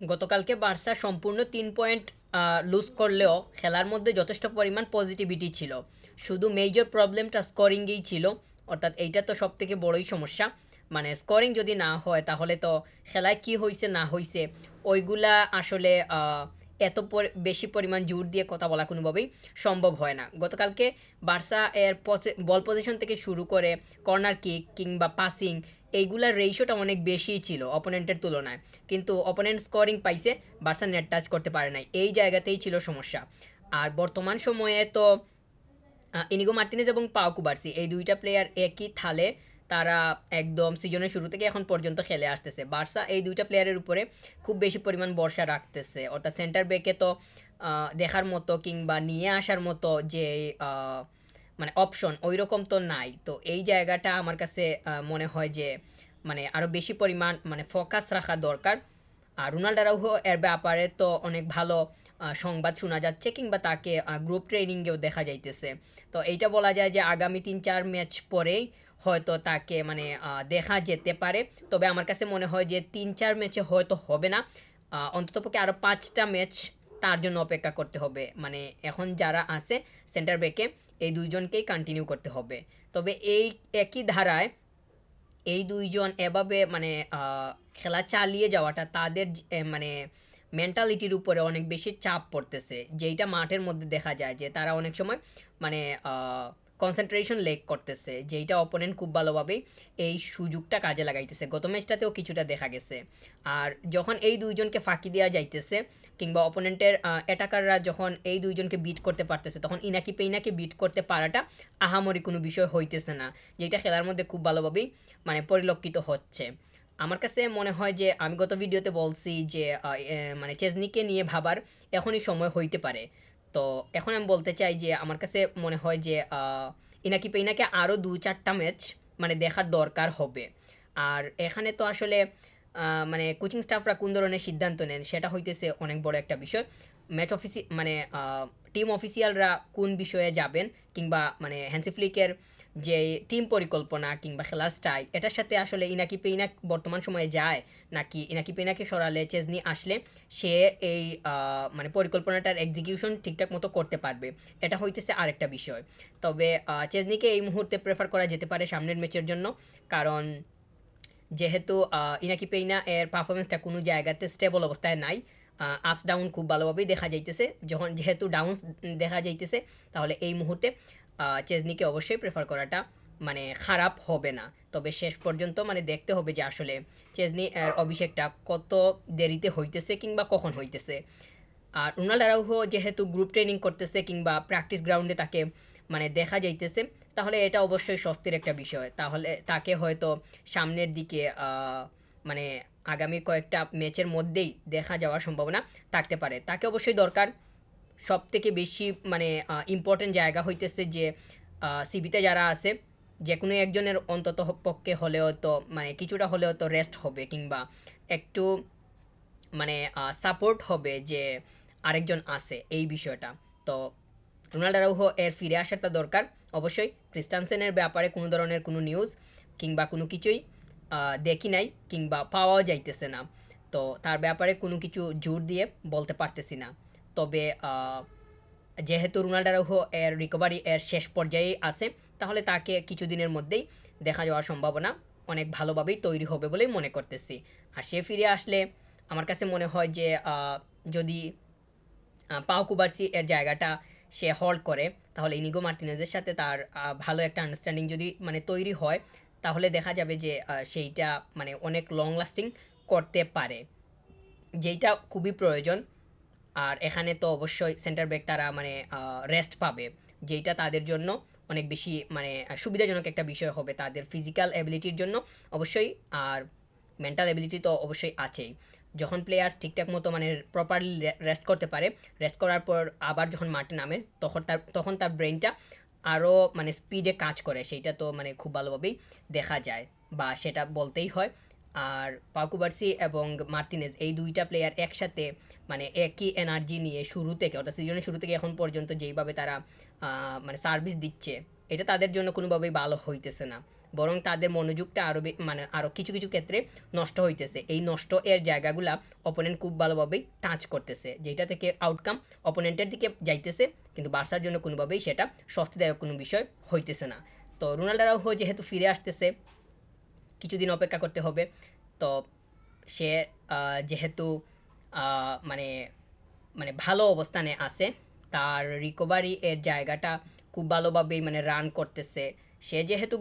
গতকালকে বার্সা সম্পূর্ণ 3 point loose করলেও খেলার মধ্যে যথেষ্ট পরিমাণ পজিটিভিটি ছিল। শুধু মেজর প্রবলেমটা স্কোরিংয়েই ছিল। অর্থাৎ এইটা তো সব থেকে বড়ই সমস্যা। মানে স্কোরিং যদি না হয় তাহলে তো খেলায় কি হয়েছে না হয়েছে ওইগুলা আসলে এত বেশি পরিমাণ জোর দিয়ে কথা বলা কোনোভাবেই সম্ভব হয় না। গতকালকে বার্সা এর বল পজিশন থেকে শুরু করে কর্নার কিক কিংবা পাসিং এইগুলার রেশিওটা অনেক বেশিই ছিল অপোনেন্টের তুলনায়। কিন্তু অপোনেন্ট স্কোরিং পাইছে, বার্সা নেট টাচ করতে পারে নাই, এই জায়গাতেই ছিল সমস্যা। আর বর্তমান সময়ে তো ইনিগো মার্তিনেজ এবং পাও কুবার্সি এই দুইটা প্লেয়ার একই থালে তারা একদম সিজনের শুরু থেকে এখন পর্যন্ত খেলে আসতেছে। বার্সা এই দুইটা প্লেয়ারের উপরে খুব বেশি পরিমাণ ভরসা রাখতেছে। অর্থাৎ সেন্টার ব্যাকে তো দেখার মতো কিংবা নিয়ে আসার মতো যে মানে অপশন ওই রকম তো নাই। তো এই জায়গাটা আমার কাছে মনে হয় যে মানে আরও বেশি পরিমাণ মানে ফোকাস রাখা দরকার। আর রোনাল্ড আরাউহো এর ব্যাপারে তো অনেক ভালো সংবাদ শোনা যাচ্ছে কিংবা তাকে গ্রুপ ট্রেনিংয়েও দেখা যাইতেছে। তো এইটা বলা যায় যে আগামী 3-4 ম্যাচ পরেই হয়তো তাকে মানে দেখা যেতে পারে। তবে আমার কাছে মনে হয় যে 3-4 ম্যাচে হয়তো হবে না, অন্ততপক্ষে আরও 5টা ম্যাচ তার জন্য অপেক্ষা করতে হবে। মানে এখন যারা আছে সেন্টার ব্যাকে এই দুইজনকেই কন্টিনিউ করতে হবে। তবে এই একই ধারায় এই দুইজন এভাবে মানে খেলা চালিয়ে যাওয়াটা তাদের মানে মেন্টালিটির উপরে অনেক বেশি চাপ পড়তেছে, যেইটা মাঠের মধ্যে দেখা যায় যে তারা অনেক সময় মানে কনসেন্ট্রেশন লেক করতেছে, যেইটা অপোনেন্ট খুব ভালোভাবেই এই সুযোগটা কাজে লাগাইতেছে। গত ম্যাচটাতেও কিছুটা দেখা গেছে। আর যখন এই দুইজনকে ফাঁকি দেওয়া যাইতেছে কিংবা অপোনেন্টের অ্যাটাকাররা যখন এই দুইজনকে বিট করতে পারতেছে তখন ইনাকি পেইনাকে বিট করতে পারাটা আহামরি কোনো বিষয় হইতেছে না, যেটা খেলার মধ্যে খুব ভালোভাবেই মানে পরিলক্ষিত হচ্ছে। আমার কাছে মনে হয় যে আমি গত ভিডিওতে বলছি যে মানে চেজনিকে নিয়ে ভাবার এখনই সময় হইতে পারে। তো এখন আমি বলতে চাই যে আমার কাছে মনে হয় যে ইনাকি পেইনাকে আরও 2-4টা ম্যাচ মানে দেখার দরকার হবে। আর এখানে তো আসলে মানে কোচিং স্টাফরা কোন ধরনের সিদ্ধান্ত নেন সেটা হইতেছে অনেক বড় একটা বিষয়। ম্যাচ অফিসি মানে টিম অফিসিয়ালরা কোন বিষয়ে যাবেন কিংবা মানে হ্যান্সি ফ্লিকের যে টিম পরিকল্পনা কিংবা খেলার স্টাইল এটার সাথে আসলে ইনাকি পেইনাক বর্তমান সময়ে যায়, নাকি ইনাকি পেইনাকে সরালে চেজনি আসলে সে এই মানে পরিকল্পনাটার এক্সিকিউশন ঠিকঠাক মতো করতে পারবে, এটা হইতেছে আরেকটা বিষয়। তবে চেজনিকে এই মুহূর্তে প্রেফার করা যেতে পারে সামনের ম্যাচের জন্য। কারণ যেহেতু ইনাকি পেইনা এর পারফরমেন্সটা কোনো জায়গাতে স্টেবল অবস্থায় নাই, আপস ডাউন খুব ভালোভাবেই দেখা যাইতেছে। যখন যেহেতু ডাউন দেখা যাইতেছে তাহলে এই মুহূর্তে চেজনিকে অবশ্যই প্রেফার করাটা মানে খারাপ হবে না। তবে শেষ পর্যন্ত মানে দেখতে হবে যে আসলে চেজনি এর অভিষেকটা কত দেরিতে হইতেছে কিংবা কখন হইতেছে। আর রোনাল্ড আরাউহো যেহেতু গ্রুপ ট্রেনিং করতেছে কিংবা প্র্যাকটিস গ্রাউন্ডে তাকে মানে দেখা যাইতেছে, তাহলে এটা অবশ্যই স্বস্তির একটা বিষয়। তাহলে তাকে হয়তো সামনের দিকে মানে আগামী কয়েকটা ম্যাচের মধ্যেই দেখা যাওয়ার সম্ভাবনা থাকতে পারে। তাকে অবশ্যই দরকার। সব থেকে বেশি মানে ইম্পর্টেন্ট জায়গা হইতেছে যে সিবিতে যারা আছে যে কোনো একজনের অন্তত পক্ষে হলেও তো মানে কিছুটা হলেও তো রেস্ট হবে কিংবা একটু মানে সাপোর্ট হবে যে আরেকজন আছে এই বিষয়টা। তো রোনাল্ড আরাউহো এর ফিরে আসাটা দরকার। অবশ্যই ক্রিস্টানসেনের ব্যাপারে কোনো ধরনের কোনো নিউজ কিংবা কোনো কিছুই দেখি নাই কিংবা পাওয়াও যাইতেছে না। তো তার ব্যাপারে কোনো কিছু জোর দিয়ে বলতে পারতেছি না। তবে যেহেতু রোনাল্ড আরাউহো এর রিকভারি এর শেষ পর্যায়ে আছে, তাহলে তাকে কিছুদিনের মধ্যেই দেখা যাওয়ার সম্ভাবনা অনেক ভালোভাবেই তৈরি হবে বলেই মনে করতেছি। আর সে ফিরে আসলে আমার কাছে মনে হয় যে যদি পাও কুবার্সি এর জায়গাটা সে হোল্ড করে তাহলে ইনিগো মার্তিনেজের সাথে তার ভালো একটা আন্ডারস্ট্যান্ডিং যদি মানে তৈরি হয় তাহলে দেখা যাবে যে সেইটা মানে অনেক লং লাস্টিং করতে পারে, যেইটা খুবই প্রয়োজন। আর এখানে তো অবশ্যই সেন্টার ব্যাক তারা মানে রেস্ট পাবে, যেইটা তাদের জন্য অনেক বেশি মানে সুবিধাজনক একটা বিষয় হবে তাদের ফিজিক্যাল অ্যাবিলিটির জন্য অবশ্যই। আর মেন্টাল অ্যাবিলিটি তো অবশ্যই আছেই। যখন প্লেয়ার্স ঠিকঠাক মতো মানে প্রপারলি রেস্ট করতে পারে, রেস্ট করার পর আবার যখন মাঠে নামে তখন তার ব্রেনটা আরও মানে স্পিডে কাজ করে, সেইটা তো মানে খুব ভালোভাবেই দেখা যায় বা সেটা বলতেই হয়। আর পাকুবার্সি এবং মার্তিনেজ এই দুইটা প্লেয়ার একসাথে মানে একই এনার্জি নিয়ে শুরু থেকে অর্থাৎ সিজনের শুরু থেকে এখন পর্যন্ত যেইভাবে তারা মানে সার্ভিস দিচ্ছে এটা তাদের জন্য কোনোভাবেই ভালো হইতেছে না বরং তাদের মনোযোগটা আরও মানে আরও কিছু কিছু ক্ষেত্রে নষ্ট হইতেছে। এই নষ্ট এর জায়গাগুলা অপোনেন্ট খুব ভালোভাবেই টাচ করতেছে, যেটা থেকে আউটকাম অপোনেন্টের দিকে যাইতেছে, কিন্তু বার্সার জন্য কোনোভাবেই সেটা স্বস্তিদায়ক কোনো বিষয় হইতেছে না। তো রোনাল্ডো আরাউহো যেহেতু ফিরে আসতেছে, কিছুদিন অপেক্ষা করতে হবে। তো সে যেহেতু মানে মানে ভালো অবস্থানে আছে, তার রিকভারি এর জায়গাটা খুব ভালোভাবেই মানে রান করতেছে। সে যেহেতু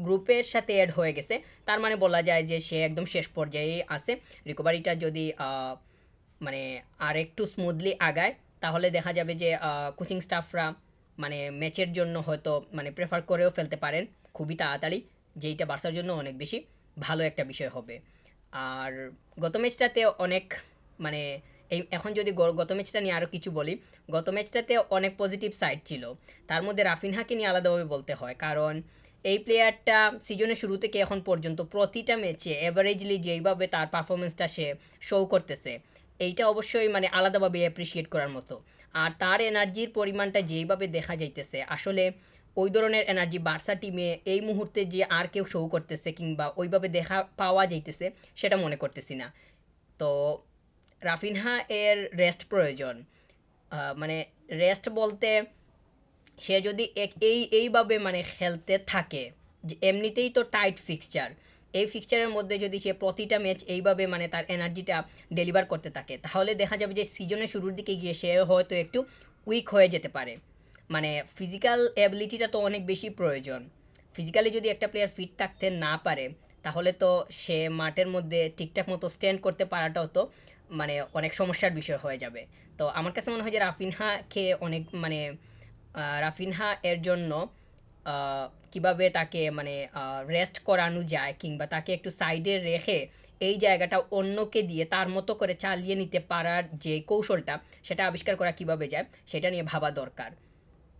গ্রুপের সাথে অ্যাড হয়ে গেছে, তার মানে বলা যায় যে সে একদম শেষ পর্যায়েই আছে। রিকভারিটা যদি মানে আর একটু স্মুথলি আগায়, তাহলে দেখা যাবে যে কোচিং স্টাফরা মানে ম্যাচের জন্য হয়তো মানে প্রেফার করেও ফেলতে পারেন খুবই তাড়াতাড়ি, যেইটা বার্সার জন্য অনেক বেশি ভালো একটা বিষয় হবে। আর গত ম্যাচটাতে অনেক মানে এখন যদি গত ম্যাচটা নিয়ে আরও কিছু বলি, গত ম্যাচটাতে অনেক পজিটিভ সাইড ছিল। তার মধ্যে রাফিনহাকে নিয়ে আলাদাভাবে বলতে হয়, কারণ এই প্লেয়ারটা সিজনের শুরু থেকে এখন পর্যন্ত প্রতিটা ম্যাচে এভারেজলি যেইভাবে তার পারফরমেন্সটা সে শো করতেছে, এইটা অবশ্যই মানে আলাদাভাবে অ্যাপ্রিসিয়েট করার মতো। আর তার এনার্জির পরিমাণটা যেইভাবে দেখা যাইতেছে, আসলে ওই ধরনের এনার্জি বার্সা টিমে এই মুহূর্তে যে আর কেউ শো করতেছে কিংবা ওইভাবে দেখা পাওয়া যাইতেছে, সেটা মনে করতেছি না। তো রাফিনহা এর রেস্ট প্রয়োজন। মানে রেস্ট বলতে, সে যদি এইভাবে মানে খেলতে থাকে, যে এমনিতেই তো টাইট ফিক্সচার, এই ফিক্সচারের মধ্যে যদি সে প্রতিটা ম্যাচ এইভাবে মানে তার এনার্জিটা ডেলিভার করতে থাকে, তাহলে দেখা যাবে যে সিজনের শুরুর দিকে গিয়ে সে হয়তো একটু উইক হয়ে যেতে পারে। মানে ফিজিক্যাল অ্যাবিলিটিটা তো অনেক বেশি প্রয়োজন। ফিজিক্যালি যদি একটা প্লেয়ার ফিট থাকতে না পারে, তাহলে তো সে মাঠের মধ্যে ঠিকঠাক মতো স্ট্যান্ড করতে পারাটাও তো মানে অনেক সমস্যার বিষয় হয়ে যাবে। তো আমার কাছে মনে হয় যে রাফিনহাকে অনেক মানে রাফিনহা এর জন্য কিভাবে তাকে মানে রেস্ট করানো যায়, কিংবা তাকে একটু সাইডে রেখে এই জায়গাটা অন্যকে দিয়ে তার মতো করে চালিয়ে নিতে পারার যে কৌশলটা, সেটা আবিষ্কার করা কিভাবে যায়, সেটা নিয়ে ভাবা দরকার।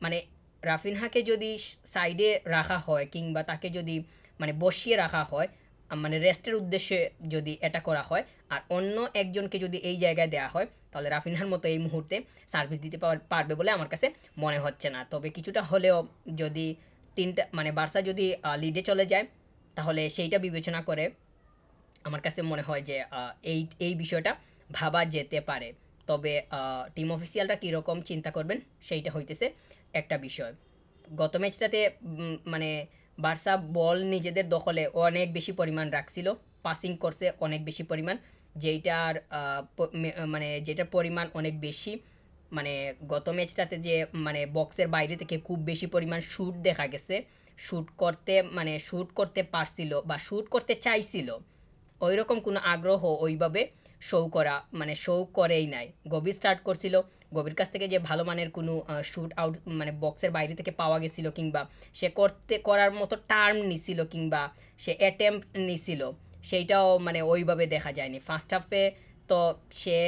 মানে রাফিনহাকে যদি সাইডে রাখা হয়, কিংবা তাকে যদি মানে বসিয়ে রাখা হয়, মানে রেস্টের উদ্দেশ্যে যদি এটা করা হয়, আর অন্য একজনকে যদি এই জায়গায় দেওয়া হয়, তাহলে রাফিনহার মতো এই মুহূর্তে সার্ভিস দিতে পারবে বলে আমার কাছে মনে হচ্ছে না। তবে কিছুটা হলেও যদি তিনটা মানে বার্সা যদি লিডে চলে যায়, তাহলে সেইটা বিবেচনা করে আমার কাছে মনে হয় যে এই এই বিষয়টা ভাবা যেতে পারে। তবে টিম অফিসিয়ালরা কীরকম চিন্তা করবেন, সেইটা হইতেছে একটা বিষয়। গত ম্যাচটাতে মানে বার্সা বল নিজেদের দখলে অনেক বেশি পরিমাণ রাখছিল, পাসিং করছে অনেক বেশি পরিমাণ, যেইটার মানে যেটার পরিমাণ অনেক বেশি। মানে গত ম্যাচটাতে যে মানে বক্সের বাইরে থেকে খুব বেশি পরিমাণ শ্যুট দেখা গেছে, শ্যুট করতে পারছিল বা শ্যুট করতে চাইছিল, ওই রকম কোনো আগ্রহ ওইভাবে শো করেই নাই। গভীর স্টার্ট করছিল, গভীর কাছ থেকে যে ভালো মানের কোনো শ্যুট আউট মানে বক্সের বাইরে থেকে পাওয়া গেছিল, কিংবা সে করার মতো টার্ম নিছিল, কিংবা সে অ্যাটেম্প্ট নিছিল, সেইটাও মানে ওইভাবে দেখা যায়নি ফার্স্ট হাফে। তো সে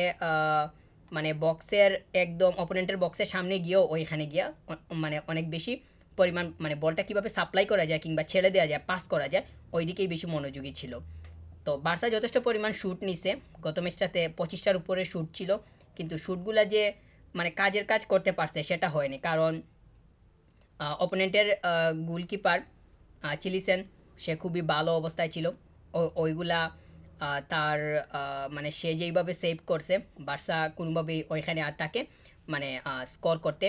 মানে বক্সের একদম অপোনেন্টের বক্সের সামনে গিয়েও ওইখানে গিয়া মানে অনেক বেশি পরিমাণ মানে বলটা কীভাবে সাপ্লাই করা যায় কিংবা ছেড়ে দেওয়া যায়, পাস করা যায়, ওই দিকেই বেশি মনোযোগী ছিল। তো বার্সা যথেষ্ট পরিমাণ শ্যুট নিছে, গত ম্যাচটাতে 25টার উপরে শ্যুট ছিল, কিন্তু শ্যুটগুলা যে মানে কাজের কাজ করতে পারছে সেটা হয়নি, কারণ অপোনেন্টের গোলকিপার চিলিসেন, সে খুবই ভালো অবস্থায় ছিল। ওইগুলা তার মানে সে যেইভাবে সেভ করছে, বার্সা কোনোভাবেই ওইখানে আর তাকে মানে স্কোর করতে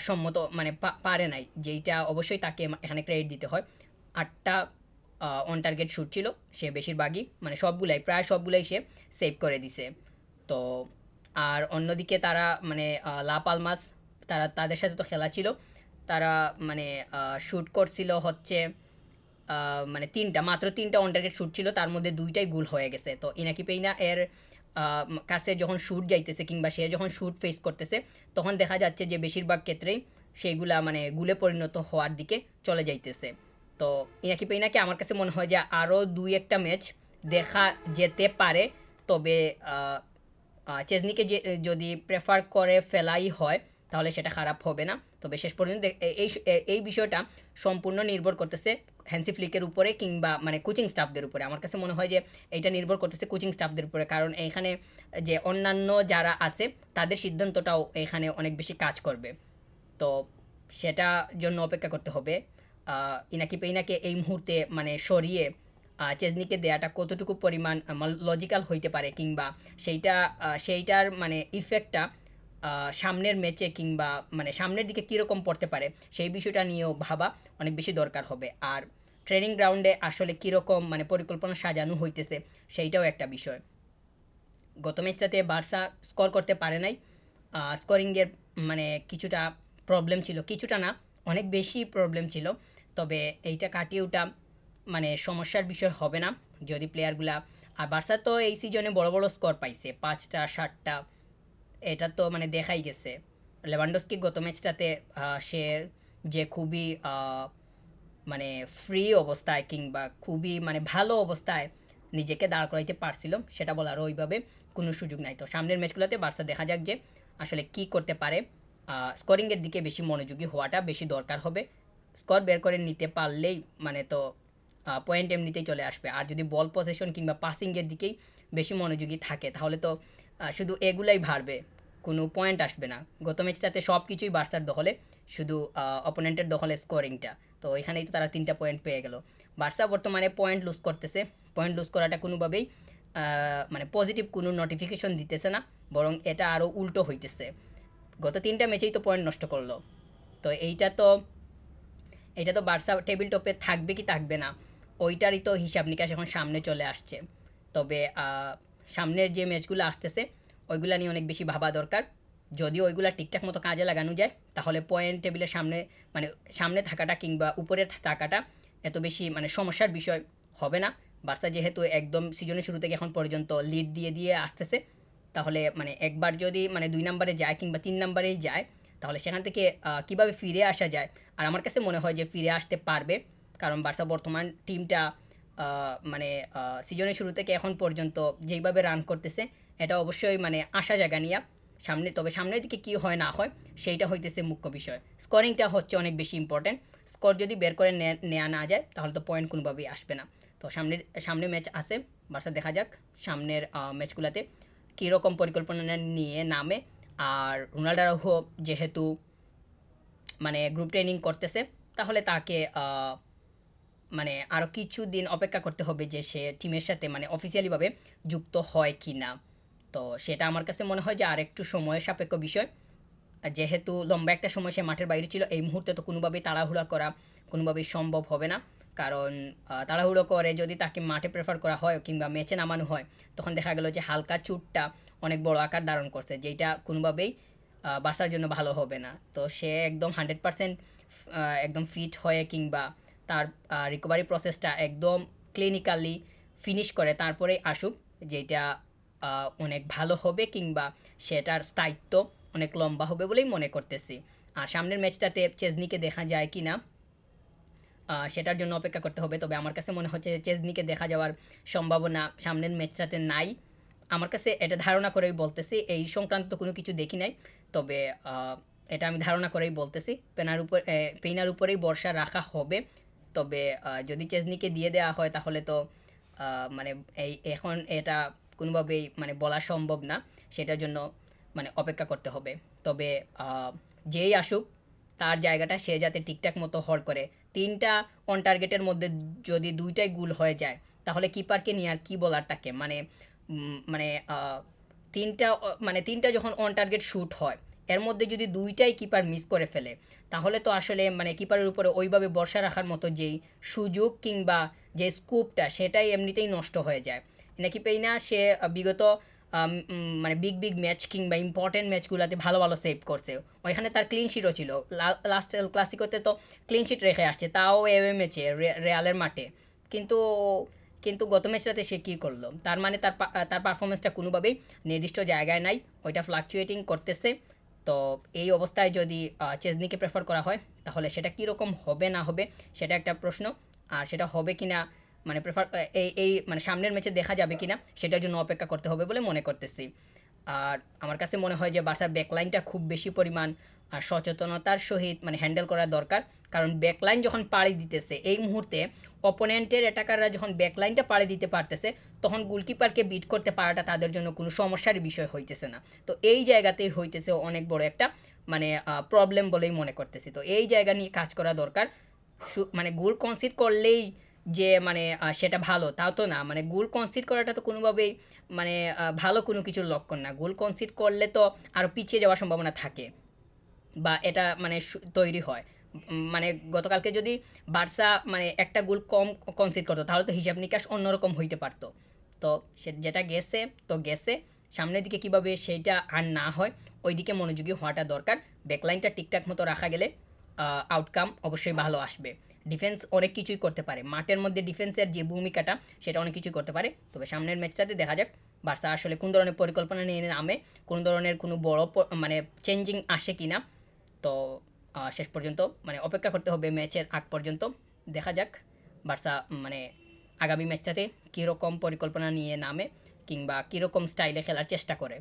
সম্মত মানে পারে নাই, যেইটা অবশ্যই তাকে এখানে ক্রেডিট দিতে হয়। 8টা অন টার্গেট শ্যুট ছিল, সে বেশিরভাগই মানে প্রায় সবগুলাই সে সেভ করে দিছে। তো আর অন্যদিকে তারা মানে লা পালমাস, তাদের সাথে তো খেলা ছিল, তারা মানে শ্যুট করছিল হচ্ছে মানে মাত্র তিনটা অন টার্গেট শ্যুট ছিল, তার মধ্যে দুইটাই গোল হয়ে গেছে। তো ইনাকি পেইনা এর কাছে যখন শ্যুট যাইতেছে কিংবা সে যখন শ্যুট ফেস করতেছে, তখন দেখা যাচ্ছে যে বেশিরভাগ ক্ষেত্রেই সেইগুলা মানে গুলে পরিণত হওয়ার দিকে চলে যাইতেছে। তো ইনাকি পেইনাকে আমার কাছে মনে হয় যে আরও দুই একটা ম্যাচ দেখা যেতে পারে। তবে চেজনিকে যদি প্রেফার করে ফেলাই হয়, তাহলে সেটা খারাপ হবে না। তবে শেষ পর্যন্ত এই এই বিষয়টা সম্পূর্ণ নির্ভর করতেছে হ্যান্সি ফ্লিকের উপরে, কিংবা মানে কোচিং স্টাফদের উপরে। আমার কাছে মনে হয় যে এইটা নির্ভর করতেছে কোচিং স্টাফদের উপরে, কারণ এখানে যে অন্যান্য যারা আছে, তাদের সিদ্ধান্তটাও এখানে অনেক বেশি কাজ করবে। তো সেটা জন্য অপেক্ষা করতে হবে। ইনাকি পেইনাকে এই মুহূর্তে মানে সরিয়ে চেজনিকে দেয়াটা কতটুকু পরিমাণ লজিক্যাল হইতে পারে, কিংবা সেইটার মানে ইফেক্টটা সামনের ম্যাচে কিংবা মানে সামনের দিকে কীরকম পড়তে পারে সেই বিষয়টা নিয়েও ভাবা অনেক বেশি দরকার হবে। আর ট্রেনিং গ্রাউন্ডে আসলে কীরকম মানে পরিকল্পনা সাজানো হইতেছে সেইটাও একটা বিষয়। গত ম্যাচটাতে বার্সা স্কোর করতে পারে নাই, স্কোরিংয়ের মানে কিছুটা প্রবলেম ছিল, কিছুটা না অনেক বেশি প্রবলেম ছিল। তবে এইটা কাটিয়ে ওঠা মানে সমস্যার বিষয় হবে না যদি প্লেয়ারগুলা, আর বার্সা তো এই সিজনে বড় বড় স্কোর পাইছে 5টা 7টা, এটা তো মানে দেখাই গেছে। লেভানডস্কি গত ম্যাচটাতে সে যে খুবই মানে ফ্রি অবস্থায় কিংবা খুবই মানে ভালো অবস্থায় নিজেকে দাঁড় করাইতে পারছিল সেটা বলার ওইভাবে কোনো সুযোগ নাই। তো সামনের ম্যাচগুলোতে বার্সা দেখা যাক যে আসলে কি করতে পারে। স্কোরিংয়ের দিকে বেশি মনোযোগী হওয়াটা বেশি দরকার হবে। স্কোর বের করে নিতে পারলেই মানে তো পয়েন্ট এমনিতেই চলে আসবে। আর যদি বল পসেশন কিংবা পাসিংয়ের দিকেই বেশি মনোযোগী থাকে তাহলে তো শুধু এগুলাই ভাড়বে, কোনো পয়েন্ট আসবে না। গত ম্যাচটাতে সব কিছুই বার্সার দখলে, শুধু অপোনেন্টের দখলে স্কোরিংটা। তো এখানেই তো তারা 3টা পয়েন্ট পেয়ে গেল। বার্সা বর্তমানে পয়েন্ট লুজ করতেছে, পয়েন্ট লুজ করাটা কোনোভাবেই মানে পজিটিভ কোনো নোটিফিকেশন দিতেছে না, বরং এটা আরও উল্টো হইতেছে। গত 3টা ম্যাচেই তো পয়েন্ট নষ্ট করলো। তো এইটা তো বার্সা টেবিল টপে থাকবে কি থাকবে না ওইটারই তো হিসাব নিকাশ এখন সামনে চলে আসছে। তবে সামনের যে ম্যাচগুলো আসতেছে ওইগুলা নিয়ে অনেক বেশি ভাবা দরকার। যদি ওইগুলা ঠিকঠাক মতো কাজে লাগানো যায় তাহলে পয়েন্ট টেবিলের সামনে মানে সামনে থাকাটা কিংবা উপরে থাকাটা এত বেশি মানে সমস্যার বিষয় হবে না। বার্সা যেহেতু একদম সিজনের শুরু থেকে এখন পর্যন্ত লিড দিয়ে দিয়ে আসতেছে, তাহলে মানে একবার যদি মানে 2 নম্বরে যায় কিংবা 3 নম্বরেই যায় তাহলে সেখান থেকে কীভাবে ফিরে আসা যায়। আর আমার কাছে মনে হয় যে ফিরে আসতে পারবে, কারণ বার্সা বর্তমান টিমটা মানে সিজনের শুরু থেকে এখন পর্যন্ত যেইভাবে রান করতেছে এটা অবশ্যই মানে আশা জায়গা নিয়ে সামনে। তবে সামনের দিকে কী হয় না হয় সেইটা হইতেছে মুখ্য বিষয়। স্কোরিংটা হচ্ছে অনেক বেশি ইম্পর্ট্যান্ট। স্কোর যদি বের করে নেওয়া না যায় তাহলে তো পয়েন্ট কোনোভাবেই আসবে না। তো সামনে ম্যাচ আছে, বার্সা দেখা যাক সামনের ম্যাচগুলোতে কীরকম পরিকল্পনা নিয়ে নামে। আর রোনাল্ডো আরাউজো যেহেতু মানে গ্রুপ ট্রেনিং করতেছে তাহলে তাকে মানে আরও কিছুদিন অপেক্ষা করতে হবে যে সে টিমের সাথে মানে অফিসিয়ালিভাবে যুক্ত হয় কি না। তো সেটা আমার কাছে মনে হয় যে আরেকটু সময় সাপেক্ষ বিষয়। যেহেতু লম্বা একটা সময় সে মাঠের বাইরে ছিল, এই মুহূর্তে তো কোনোভাবেই তাড়াহুড়া করা কোনোভাবেই সম্ভব হবে না। কারণ তাড়াহুড়ো করে যদি তাকে মাঠে প্রেফার করা হয় কিংবা ম্যাচে নামানো হয় তখন দেখা গেল যে হালকা চোটটা অনেক বড় আকার ধারণ করছে, যেটা কোনোভাবেই বার্সার জন্য ভালো হবে না। তো সে একদম 100% একদম ফিট হয়ে কিংবা তার রিকভারি প্রসেসটা একদম ক্লিনিক্যালি ফিনিশ করে তারপরেই আসুক, যেটা অনেক ভালো হবে কিংবা সেটার স্থায়িত্ব অনেক লম্বা হবে বলেই মনে করতেছি। আর সামনের ম্যাচটাতে চেজনিকে দেখা যায় কি না সেটার জন্য অপেক্ষা করতে হবে। তবে আমার কাছে মনে হচ্ছে চেজনিকে দেখা যাওয়ার সম্ভাবনা সামনের ম্যাচটাতে নাই। আমার কাছে এটা ধারণা করেই বলতেছি, এই সংক্রান্ত কোনো কিছু দেখি নাই। তবে এটা আমি ধারণা করেই বলতেছি পেইনার উপরেই ভরসা রাখা হবে। তবে যদি চেজনিকে দিয়ে দেওয়া হয় তাহলে তো মানে এখন এটা কোনোভাবেই মানে বলা সম্ভব না, সেটার জন্য মানে অপেক্ষা করতে হবে। তবে যেই আসুক তার জায়গাটা সে যাতে ঠিকঠাক মতো হোল্ড করে। 3টা অন টার্গেটের মধ্যে যদি 2টাই গোল হয়ে যায় তাহলে কিপারকে নিয়ে আর কি বলার তাকে, মানে মানে 3টা যখন অন টার্গেট শ্যুট হয় এর মধ্যে যদি 2টাই কিপার মিস করে ফেলে তাহলে তো আসলে মানে কিপারের উপরে ওইভাবে ভরসা রাখার মতো যেই সুযোগ কিংবা যে স্কোপটা সেটাই এমনিতেই নষ্ট হয়ে যায়। নাকি পেইনা সে বিগত মানে বিগ বিগ ম্যাচ কিংবা ইম্পর্টেন্ট ম্যাচগুলোতে ভালো ভালো সেভ করছে, ওইখানে তার ক্লিন শিটও ছিল। লাস্ট ক্লাসিকোতে তো ক্লিন শিট রেখে আসছে, তাও এওয়ে ম্যাচে রিয়ালের মাঠে। কিন্তু কিন্তু গত ম্যাচটাতে সে কী করলো, তার মানে তার পারফরমেন্সটা কোনোভাবেই নির্দিষ্ট জায়গায় নাই, ওইটা ফ্লাকচুয়েটিং করতেছে। তো এই অবস্থায় যদি চেজনিকে প্রেফার করা হয় তাহলে সেটা কীরকম হবে না হবে সেটা একটা প্রশ্ন। আর সেটা হবে কি না মানে প্রেফার এই মানে সামনের ম্যাচে দেখা যাবে কি না সেটার জন্য অপেক্ষা করতে হবে বলে মনে করতেছি। আর আমার কাছে মনে হয় যে বার্সার ব্যাকলাইনটা খুব বেশি পরিমাণ সচেতনতার সহিত মানে হ্যান্ডেল করা দরকার। কারণ ব্যাকলাইন যখন পাড়ি দিতেছে এই মুহূর্তে অপোনেন্টের অ্যাটাকাররা যখন ব্যাকলাইনটা পাড়ি দিতে পারতেছে তখন গোলকিপারকে বিট করতে পারাটা তাদের জন্য কোনো সমস্যার বিষয় হইতেছে না। তো এই জায়গাতেই হইতেছে অনেক বড় একটা মানে প্রবলেম বলেই মনে করতেছি। তো এই জায়গা নিয়ে কাজ করা দরকার। মানে গোল কনসিড করলেই যে মানে সেটা ভালো তাও তো না, মানে গোল কনসিড করাটা তো কোনোভাবেই মানে ভালো কোনো কিছুর লক্ষণ না। গোল কনসিড করলে তো আরও পিছিয়ে যাওয়ার সম্ভাবনা থাকে বা এটা মানে তৈরি হয়। মানে গতকালকে যদি বার্সা মানে একটা গোল কম কনসিড করতো তাহলে তো হিসাব নিকাশ অন্যরকম হইতে পারতো। তো সে যেটা গেছে তো গেছে, সামনের দিকে কিভাবে সেইটা আর না হয় ওই দিকে মনোযোগী হওয়াটা দরকার। ব্যাকলাইনটা ঠিকঠাক মতো রাখা গেলে আউটকাম অবশ্যই ভালো আসবে। ডিফেন্স অনেক কিছুই করতে পারে, মাঠের মধ্যে ডিফেন্সের যে ভূমিকাটা সেটা অনেক কিছুই করতে পারে। তবে সামনের ম্যাচটাতে দেখা যাক বার্সা আসলে কোন ধরনের পরিকল্পনা নিয়ে নামে, কোন ধরনের কোনো বড় মানে চেঞ্জিং আসে কিনা। তো শেষ পর্যন্ত মানে অপেক্ষা করতে হবে ম্যাচের আগ পর্যন্ত। দেখা যাক বার্সা মানে আগামী ম্যাচটাতে কীরকম পরিকল্পনা নিয়ে নামে কিংবা কীরকম স্টাইলে খেলার চেষ্টা করে।